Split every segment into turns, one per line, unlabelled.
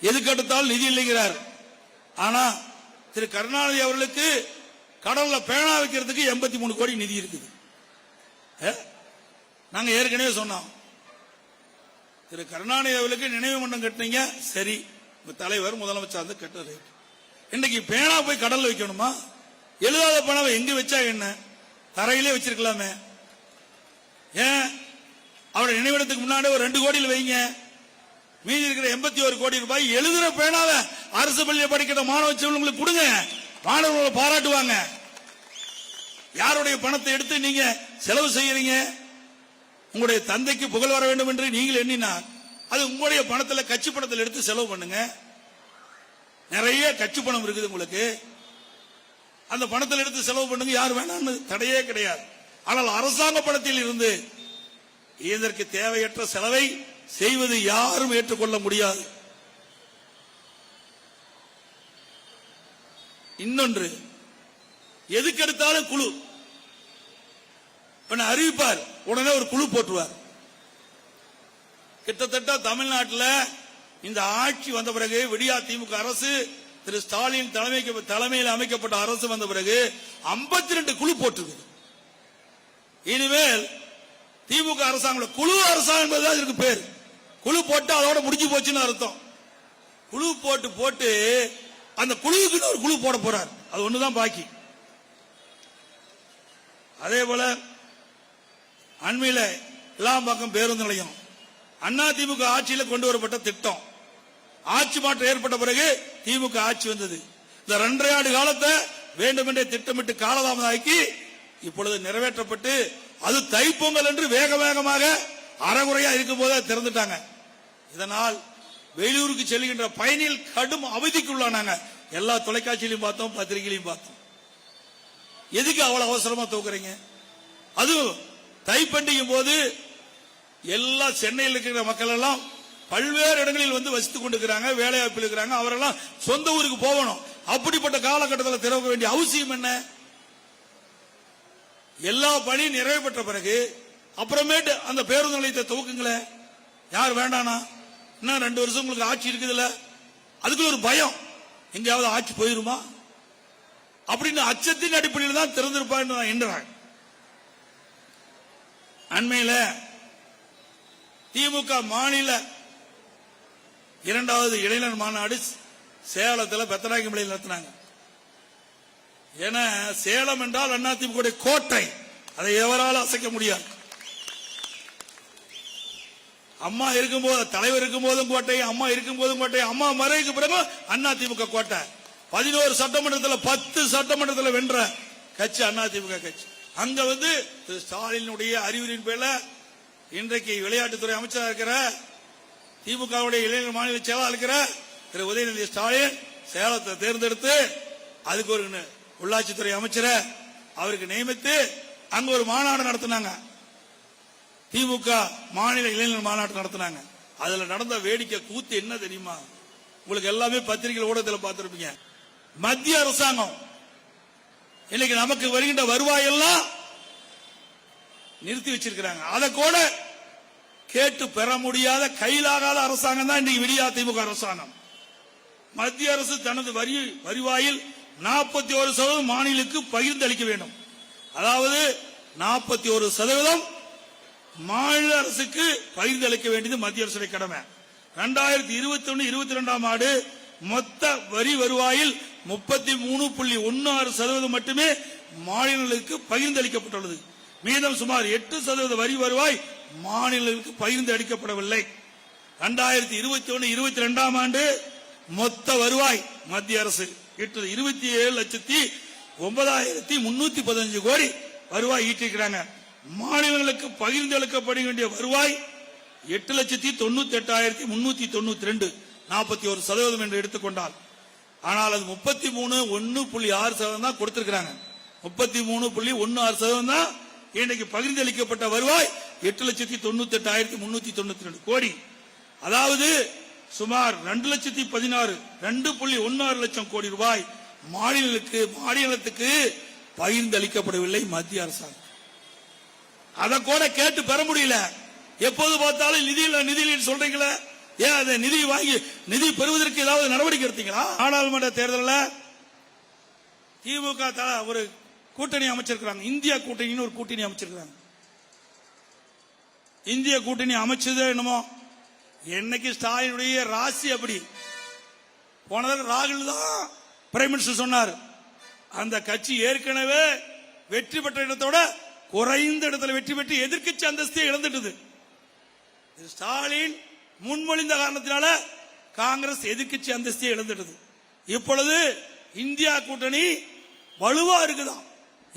எதுக்கு எடுத்தாலும் நிதி இல்லைங்கிறார். ஆனா திரு கருணாநிதி அவர்களுக்கு கடல்ல பேனா வைக்கிறதுக்கு 83 கோடி நிதி இருக்குது. நாங்க ஏற்கனவே சொன்னோம், திரு கருணாநிதி அவர்களுக்கு நினைவு மன்றம் கட்டினீங்க, சரி, தலைவர் முதலமைச்சர் வந்து கட்டுறது. இன்னைக்கு பேனா போய் கடல்ல வைக்கணுமா? எழுதாத பேனாவை எங்க வச்சா என்ன? தரையிலே வச்சிருக்கலாமே. ஏன் அவருடைய நினைவிடத்துக்கு முன்னாடி ஒரு 2 கோடியில் வைங்க. மீதி இருக்கிற 81 கோடி ரூபாய் எழுதுற பேனாவை அரசு பள்ளியில் படிக்கிற மாணவ செல்வங்களுக்கு கொடுங்க. மாணவர்களை பாராட்டுவாங்க. யாருடைய பணத்தை எடுத்து நீங்க செலவு செய்யறீங்க? உங்களுடைய தந்தைக்கு புகழ் வர வேண்டும் என்று நீங்கள் எண்ணினா அது உங்களுடைய பணத்தில், கட்சி பணத்தில் எடுத்து செலவு பண்ணுங்க. நிறைய கட்சி பணம் இருக்குது உங்களுக்கு, அந்த பணத்தில் எடுத்து செலவு பண்ணுங்க. யார் வேணாம்னு தடையே கிடையாது. ஆனால் அரசாங்க பணத்தில் இருந்து இதற்கு தேவையற்ற செலவை செய்வது யாரும் ஏற்றுக்கொள்ள முடியாது. இன்னொன்று, எதுக்கு எடுத்தாலும் குழு அறிவிப்பார், உடனே ஒரு குழு போட்டுவார். கிட்டத்தட்ட தமிழ்நாட்டில் இந்த ஆட்சி வந்த பிறகு, விடியா திமுக அரசு, திரு ஸ்டாலின் தலைமையில் அமைக்கப்பட்ட அரசு வந்த பிறகு 52 குழு போட்டிருக்கு. இனிமேல் திமுக அரசாங்கம் குழு அரசாங்கம் என்பதுதான் இதற்கு பேர். குழு போட்டு அதோட முடிஞ்சு போச்சுன்னு அர்த்தம். குழு போட்டு அந்த குழுவுக்கு ஒரு குழு போட போறார். அது ஒண்ணுதான் பாக்கி. அதே போல அண்மையில இலாம்பாக்கம் பேருந்து நிலையம் அண்ணா திமுக ஆட்சியில் கொண்டு வரப்பட்ட திட்டம். ஆட்சி மாற்றம் ஏற்பட்ட பிறகு திமுக ஆட்சி வந்தது. இந்த 2.5 ஆண்டு காலத்தை வேண்டுமென்றே திட்டமிட்டு காலதாமதாக்கி இப்பொழுது நிறைவேற்றப்பட்டு, அது தைப்பொங்கல் என்று வேக வேகமாக அறகுறையா இருக்கும் போதே திறந்துட்டாங்க. இதனால் வெளியூருக்கு செல்கின்ற பயணிகள் கடும் அவதிக்குள்ளானாங்க. எல்லா தொலைக்காட்சியிலையும் பார்த்தோம், பத்திரிகையிலையும் பார்த்தோம். எதுக்கு அவ்வளவு அவசரமா தூக்குறீங்க? அதுவும் தைப்பண்டிக்கும் போது எல்லா சென்னையில் இருக்கிற மக்கள் எல்லாம் பல்வேறு இடங்களில் வந்து வசித்துக் கொண்டிருக்கிறாங்க, வேலை வாய்ப்பில் இருக்கிறாங்க. அவரெல்லாம் சொந்த ஊருக்கு போகணும். அப்படிப்பட்ட காலகட்டத்தில் திறக்க வேண்டிய அவசியம் என்ன? எல்லா பணியும் நிறைவு பெற்ற பிறகு அப்புறமேட்டு அந்த பேருந்து நிலையத்தை துவக்குங்களேன். யார் வேண்டானா? இன்னும் 2 வருஷம் உங்களுக்கு ஆட்சி இருக்குதுல்ல, அதுக்கு ஒரு பயம், எங்கேயாவது ஆட்சி போயிருமா அப்படின்னு அச்சத்தின் அடிப்படையில் தான் திறந்திருப்பான்னு நான் எண்ணுறேன். அண்மையில திமுக மாநில 2வது இளைஞர் மாநாடு சேலத்தில் பெத்தநாயக்கம்பள்ளியில் நடத்தினாங்க. ஏன்னா சேலம் என்றால் அதிமுக கோட்டை, அதை எவரால் அசைக்க முடியாது. அம்மா இருக்கும்போது, தலைவர் இருக்கும் போதும் கோட்டை, அம்மா இருக்கும் போதும் கோட்டை, அம்மா மறைவுக்கு பிறகு அதிமுக கோட்டை. 11 சட்டமன்றத்தில் 10 சட்டமன்றத்தில் வென்ற கட்சி அதிமுக கட்சி. அங்க வந்து திரு ஸ்டாலினுடைய அறிவுரின் பேர்ல இன்றைக்கு விளையாட்டுத்துறை அமைச்சராக இருக்கிற, திமுகவுடைய இளைஞர் மாநில செயலாளர் இருக்கிற திரு உதயநிதி ஸ்டாலின் சேலத்தை தேர்ந்தெடுத்து அதுக்கு ஒரு உள்ளாட்சித்துறை அமைச்சரை அவருக்கு நியமித்து அங்க ஒரு மாநாடு நடத்தினாங்க. திமுக மாநில இளைஞர் மாநாடு நடத்தினாங்க. அதுல நடந்த வேடிக்கை கூத்து என்ன தெரியுமா? உங்களுக்கு எல்லாமே பத்திரிகை ஊடகத்தில் பார்த்திருப்பீங்க. மத்திய அரசாங்கம் இன்னைக்கு நமக்கு வருகின்ற வருவாயெல்லாம் நிறுத்தி வச்சிருக்கிறாங்க. அதை கூட கேட்டு பெற முடியாத கையிலாகாத அரசாங்கம் தான் இன்னைக்கு விடியா திமுக அரசாங்கம். மத்திய அரசு தனது வருவாயில் 41% மாநிலங்களுக்கு பகிர்ந்து அளிக்க வேண்டும். அதாவது 41% மாநில அரசுக்கு பகிர்ந்து அளிக்க வேண்டியது மத்திய அரசுடைய கடமை. 2021-22ஆம் ஆண்டு மொத்த வரி வருவாயில் 33.16% மட்டுமே மாநிலங்களுக்கு பகிர்ந்து அளிக்கப்பட்டுள்ளது. மீதம் சுமார் 8% வரி வருவாய் மாநிலங்களுக்கு பகிர்ந்து அளிக்கப்படவில்லை. 2021-22ஆம் ஆண்டு மொத்த வருவாய் மத்திய அரசு 27,09,315 கோடி வருவாய் ஈட்டிருக்கிறாங்க. மாநிலங்களுக்கு பகிர்ந்து அளிக்கப்பட வேண்டிய வருவாய் 8,98,392, 41% என்று எடுத்துக்கொண்டால். ஆனால் அது 33.1.6% தான் கொடுத்திருக்கிறாங்க. 33.16% தான் இன்னைக்கு பகிர்ந்து அளிக்கப்பட்ட வருவாய் 8,98,392 கோடி. அதாவது சுமார் 2,16,2.16 லட்சம் கோடி ரூபாய் மாநிலத்துக்கு பகிர்ந்து அளிக்கப்படவில்லை மத்திய அரசாங்கம். அதை கூட கேட்டு பெற முடியல. எப்போது பார்த்தாலும் நிதியில் சொல்றீங்களே, ஏன் அதை நிதி வாங்கி நிதி பெறுவதற்கு ஏதாவது நடவடிக்கை எடுத்தீங்களா? நாடாளுமன்ற தேர்தலில் திமுக ஒரு கூட்டணி அமைச்சிருக்கிறாங்க, இந்தியா கூட்டணின்னு ஒரு கூட்டணி அமைச்சிருக்கிறாங்க. இந்திய கூட்டணி அமைச்சது என்னமோ, என்னைக்கு ஸ்டாலினுடைய ராசி அப்படி போனது. ராகுல் தான் பிரைம் மினிஸ்டர் சொன்னார், அந்த கட்சி ஏற்கனவே வெற்றி பெற்ற இடத்தோட குறைந்த இடத்துல வெற்றி பெற்று எதிர்க்கட்சி அந்தஸ்தை இழந்துட்டது. ஸ்டாலின் முன்மொழிந்த காரணத்தினால காங்கிரஸ் எதிர்க்கட்சி அந்தஸ்தை இழந்துட்டது. இப்பொழுது இந்தியா கூட்டணி வலுவா இருக்குதான்.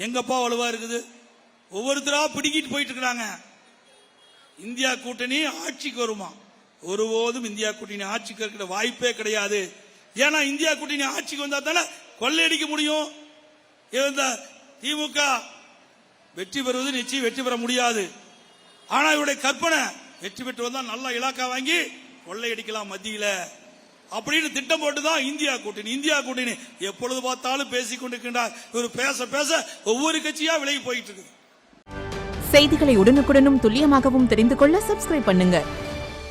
எங்கப்பா வலுவா இருக்குது? ஒவ்வொருத்தரா பிடிக்கிட்டு போயிட்டு இருக்காங்க. இந்தியா கூட்டணி ஆட்சிக்கு வருமா? ஒருபோதும் இந்தியா கூட்டணி ஆட்சிக்கு இருக்கிற வாய்ப்பே கிடையாது. ஏன்னா இந்தியா கூட்டணி ஆட்சிக்கு வந்தா தானே கொள்ளையடிக்க முடியும். திமுக வெற்றி பெறுவது நிச்சயம் வெற்றி பெற முடியாது. ஆனா இவருடைய கற்பனை வெற்றி பெற்று வந்தா நல்ல இலாக்கா வாங்கி கொள்ளையடிக்கலாம் மத்தியில அப்படின்னு திட்டம் போட்டுதான் இந்தியா கூட்டணி எப்பொழுது பார்த்தாலும் பேசிக் கொண்டிருக்கின்றார். இவர் பேச பேச ஒவ்வொரு கட்சியா விலகி போயிட்டு இருக்கு.
செய்திகளை உடனுக்குடனும் துல்லியமாகவும் தெரிந்து கொள்ள சப்ஸ்கிரைப் பண்ணுங்க.